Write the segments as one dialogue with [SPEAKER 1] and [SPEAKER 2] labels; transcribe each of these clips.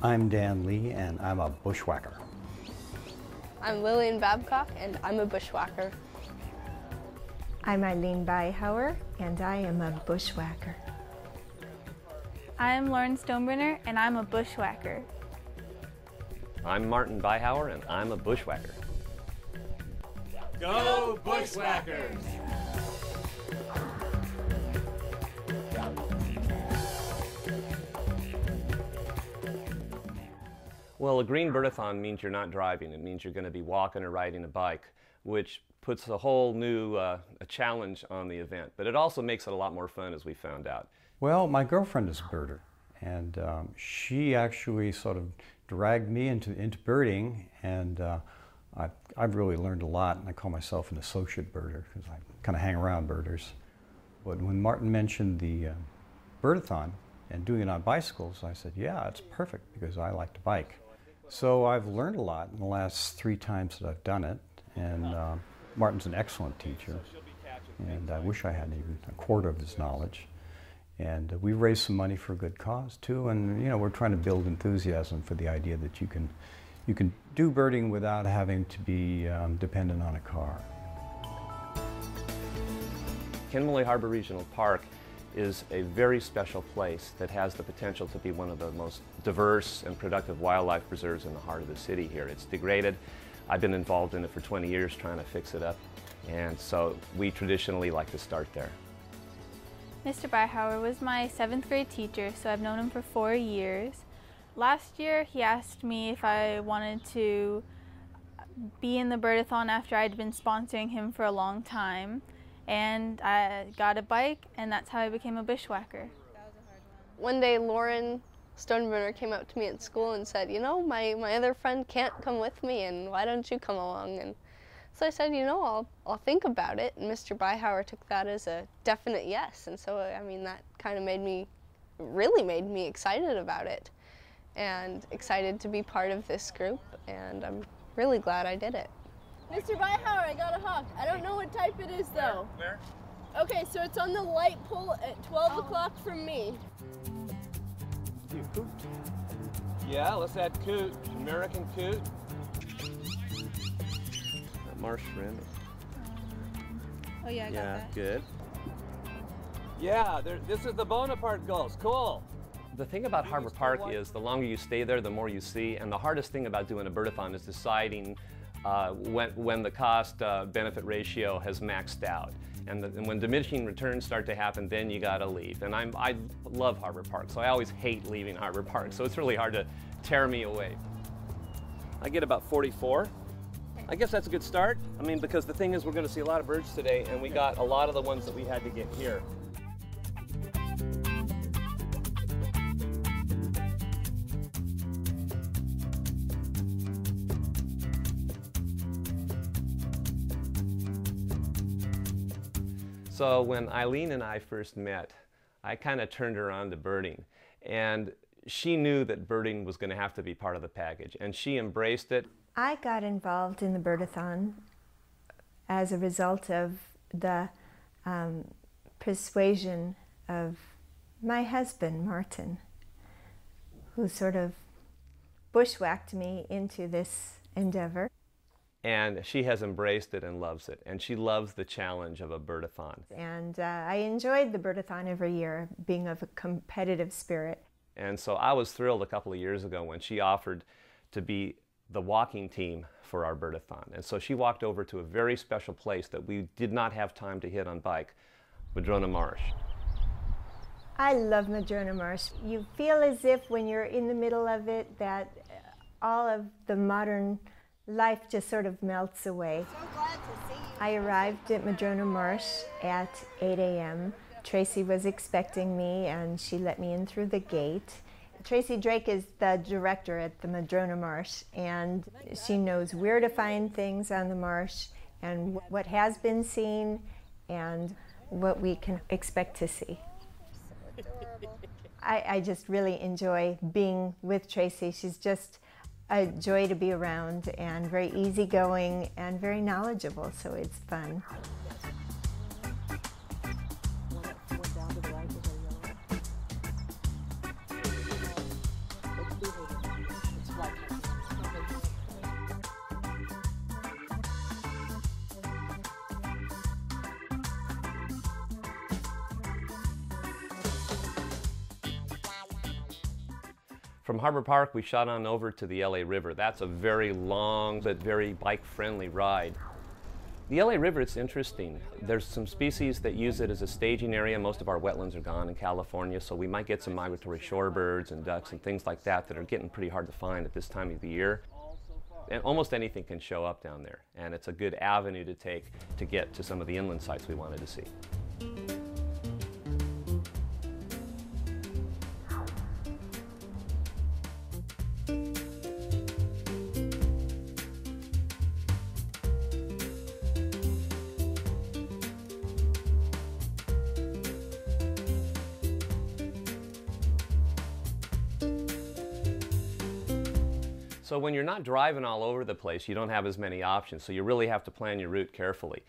[SPEAKER 1] I'm Dan Lee, and I'm a bushwhacker.
[SPEAKER 2] I'm Lillian Babcock, and I'm a bushwhacker.
[SPEAKER 3] I'm Eileen Beihauer, and I am a bushwhacker.
[SPEAKER 4] I'm Lauren Stonebrenner, and I'm a bushwhacker.
[SPEAKER 5] I'm Martin Beihauer, and I'm a bushwhacker.
[SPEAKER 6] Go Bushwhackers!
[SPEAKER 5] Well, a green Birdathon means you're not driving. It means you're going to be walking or riding a bike, which puts a whole new a challenge on the event. But it also makes it a lot more fun, as we found out.
[SPEAKER 1] Well, my girlfriend is a birder, and she actually sort of dragged me into birding, and I've really learned a lot, and I call myself an associate birder because I kind of hang around birders. But when Martin mentioned the Birdathon and doing it on bicycles, I said, yeah, it's perfect because I like to bike. So I've learned a lot in the last 3 times that I've done it, and Martin's an excellent teacher, and I wish I had even a quarter of his knowledge. And we've raised some money for a good cause too, and you know, we're trying to build enthusiasm for the idea that you can do birding without having to be dependent on a car.
[SPEAKER 5] Kinmolay Harbor Regional Park is a very special place that has the potential to be one of the most diverse and productive wildlife preserves in the heart of the city here. It's degraded. I've been involved in it for 20 years trying to fix it up, and so we traditionally like to start there.
[SPEAKER 4] Mr. Beihauer was my 7th grade teacher, so I've known him for 4 years. Last year he asked me if I wanted to be in the Birdathon after I'd been sponsoring him for a long time. And I got a bike, and that's how I became a bushwhacker.
[SPEAKER 2] One day Lauren Stonebrenner came up to me at school and said, you know, my other friend can't come with me, and why don't you come along? And so I said, you know, I'll think about it. And Mr. Beihauer took that as a definite yes. And so, I mean, that kind of really made me excited about it and excited to be part of this group. And I'm really glad I did it.
[SPEAKER 7] Mr. Beihauer, I got a hawk. I don't know what type it is, though.
[SPEAKER 6] Where?
[SPEAKER 7] Okay, so it's on the light pole at 12 o'clock from me.
[SPEAKER 6] You coot? Yeah, let's add coot. American coot.
[SPEAKER 5] Marsh wren.
[SPEAKER 4] Oh yeah, I got that.
[SPEAKER 5] Good.
[SPEAKER 6] Yeah, this is the Bonaparte gulls. Cool.
[SPEAKER 5] The thing about Harbor Park is the longer you stay there, the more you see, and the hardest thing about doing a Birdathon is deciding when the cost-benefit ratio has maxed out. And when diminishing returns start to happen, then you gotta leave. And I love Harbor Park, so I always hate leaving Harbor Park, so it's really hard to tear me away. I get about 44. I guess that's a good start. I mean, because the thing is, we're gonna see a lot of birds today, and we got a lot of the ones that we had to get here. So when Eileen and I first met, I kind of turned her on to birding, and she knew that birding was going to have to be part of the package, and she embraced it.
[SPEAKER 3] I got involved in the Birdathon as a result of the persuasion of my husband, Martin, who sort of bushwhacked me into this endeavor.
[SPEAKER 5] And she has embraced it and loves it. And she loves the challenge of a Birdathon.
[SPEAKER 3] And I enjoyed the Birdathon every year, being of a competitive spirit.
[SPEAKER 5] And so I was thrilled a couple of years ago when she offered to be the walking team for our Birdathon. And so she walked over to a very special place that we did not have time to hit on bike, Madrona Marsh.
[SPEAKER 3] I love Madrona Marsh. You feel as if when you're in the middle of it that all of the modern life just sort of melts away.
[SPEAKER 7] So glad to see you.
[SPEAKER 3] I arrived at Madrona Marsh at 8 a.m. Tracy was expecting me, and she let me in through the gate. Tracy Drake is the director at the Madrona Marsh, and she knows where to find things on the marsh and what has been seen and what we can expect to see. I just really enjoy being with Tracy. She's just a joy to be around and very easygoing and very knowledgeable, so it's fun.
[SPEAKER 5] From Harbor Park, we shot on over to the LA River. That's a very long but very bike-friendly ride. The LA River, it's interesting. There's some species that use it as a staging area. Most of our wetlands are gone in California, so we might get some migratory shorebirds and ducks and things like that that are getting pretty hard to find at this time of the year. And almost anything can show up down there, and it's a good avenue to take to get to some of the inland sites we wanted to see. So when you're not driving all over the place, you don't have as many options, so you really have to plan your route carefully.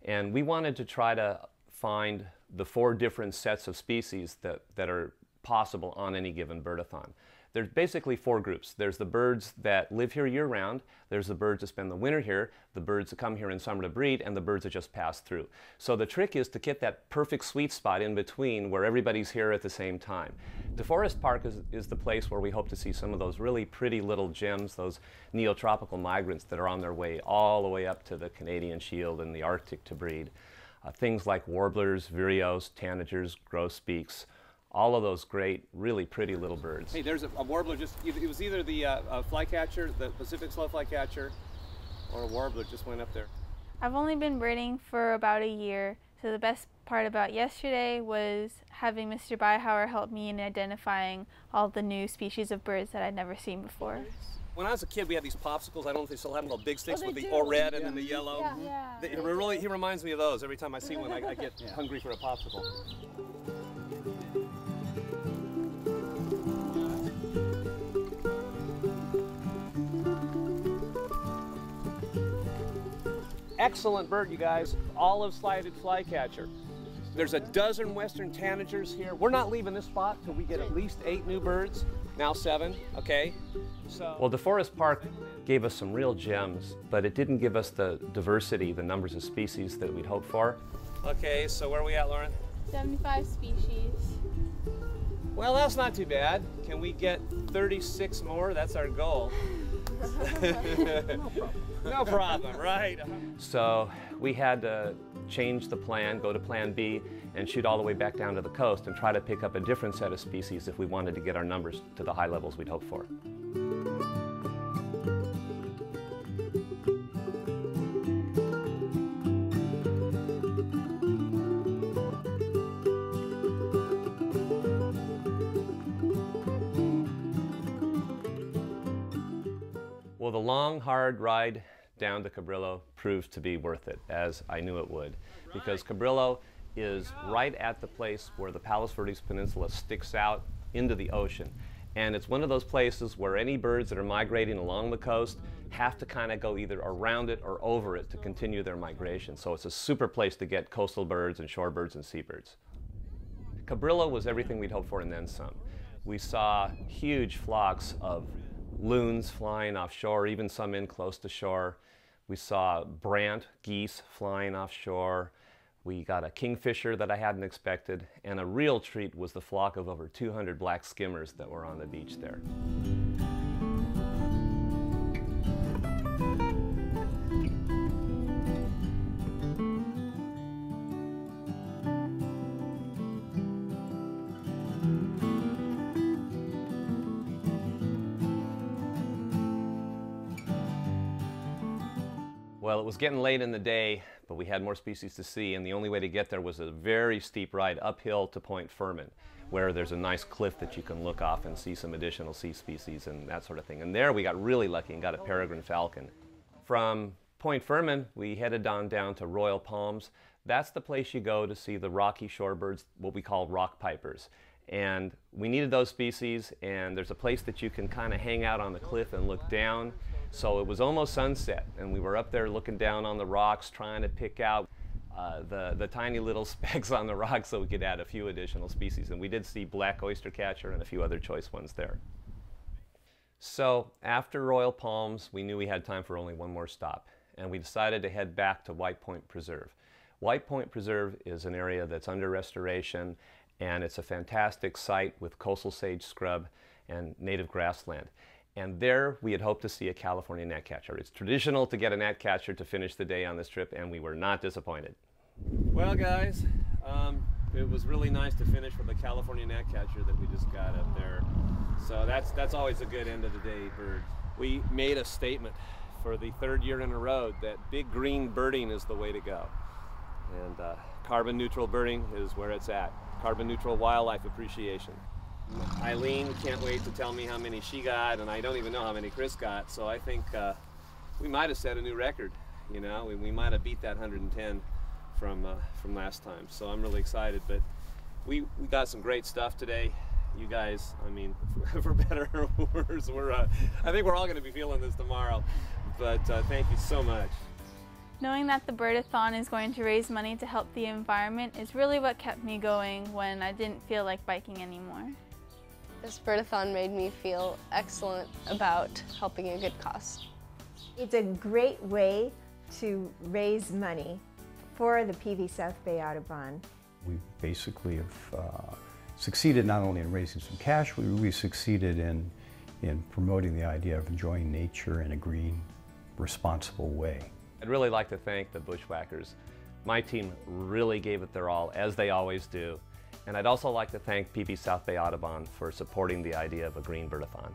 [SPEAKER 5] And we wanted to try to find the 4 different sets of species that are possible on any given birdathon. There's basically 4 groups. There's the birds that live here year-round, there's the birds that spend the winter here, the birds that come here in summer to breed, and the birds that just pass through. So the trick is to get that perfect sweet spot in between where everybody's here at the same time. DeForest Park is the place where we hope to see some of those really pretty little gems, those neotropical migrants that are on their way all the way up to the Canadian Shield and the Arctic to breed. Things like warblers, vireos, tanagers, grosbeaks, all of those great, really pretty little birds.
[SPEAKER 6] Hey, there's a warbler it was either the flycatcher, the Pacific slow flycatcher, or a warbler just went up there.
[SPEAKER 4] I've only been birding for about a year, so the best part about yesterday was having Mr. Beihauer help me in identifying all the new species of birds that I'd never seen before.
[SPEAKER 6] When I was a kid, we had these popsicles. I don't know if they still have them, little big sticks with the
[SPEAKER 7] do.
[SPEAKER 6] red and then the yellow.
[SPEAKER 7] Yeah.
[SPEAKER 6] He reminds me of those. Every time I see one, I get hungry for a popsicle. Excellent bird, you guys. Olive-sided flycatcher. There's a dozen western tanagers here. We're not leaving this spot till we get at least 8 new birds. Now 7, okay? So.
[SPEAKER 5] Well, DeForest Park gave us some real gems, but it didn't give us the diversity, the numbers of species that we'd hoped for.
[SPEAKER 6] Okay, so where are we at, Lauren?
[SPEAKER 7] 75 species.
[SPEAKER 6] Well, that's not too bad. Can we get 36 more? That's our goal. No problem, right?
[SPEAKER 5] So we had to change the plan, go to plan B, and shoot all the way back down to the coast and try to pick up a different set of species if we wanted to get our numbers to the high levels we'd hoped for. Well, the long, hard ride down to Cabrillo proved to be worth it, as I knew it would, because Cabrillo is right at the place where the Palos Verdes Peninsula sticks out into the ocean. And it's one of those places where any birds that are migrating along the coast have to kind of go either around it or over it to continue their migration. So it's a super place to get coastal birds and shorebirds and seabirds. Cabrillo was everything we'd hoped for and then some. We saw huge flocks of loons flying offshore, even some in close to shore. We saw brant geese flying offshore. We got a kingfisher that I hadn't expected, and a real treat was the flock of over 200 black skimmers that were on the beach there. Well, it was getting late in the day, but we had more species to see, and the only way to get there was a very steep ride uphill to Point Furman, where there's a nice cliff that you can look off and see some additional sea species and that sort of thing. And there we got really lucky and got a peregrine falcon. From Point Furman, we headed on down to Royal Palms. That's the place you go to see the rocky shorebirds, what we call rock pipers. And we needed those species, and there's a place that you can kind of hang out on the cliff and look down. So it was almost sunset, and we were up there looking down on the rocks trying to pick out the tiny little specks on the rocks so we could add a few additional species. And we did see black oystercatcher and a few other choice ones there. So after Royal Palms, we knew we had time for only one more stop, and we decided to head back to White Point Preserve. White Point Preserve is an area that's under restoration, and it's a fantastic site with coastal sage scrub and native grassland. And there we had hoped to see a California gnatcatcher. It's traditional to get a gnatcatcher to finish the day on this trip, and we were not disappointed.
[SPEAKER 6] Well, guys, it was really nice to finish with the California gnatcatcher that we just got up there. So that's always a good end of the day bird. We made a statement for the third year in a row that big green birding is the way to go. And carbon neutral birding is where it's at. Carbon neutral wildlife appreciation. Eileen can't wait to tell me how many she got, and I don't even know how many Chris got, so I think we might have set a new record. You know, we might have beat that 110 from last time, so I'm really excited. But we got some great stuff today. You guys, I mean, for better or worse, I think we're all going to be feeling this tomorrow, but thank you so much.
[SPEAKER 4] Knowing that the Birdathon is going to raise money to help the environment is really what kept me going when I didn't feel like biking anymore.
[SPEAKER 2] This Birdathon made me feel excellent about helping a good cause.
[SPEAKER 3] It's a great way to raise money for the PV South Bay Audubon.
[SPEAKER 1] We basically have succeeded not only in raising some cash, we succeeded in promoting the idea of enjoying nature in a green, responsible way.
[SPEAKER 5] I'd really like to thank the Bushwhackers. My team really gave it their all, as they always do. And I'd also like to thank PV South Bay Audubon for supporting the idea of a green Birdathon.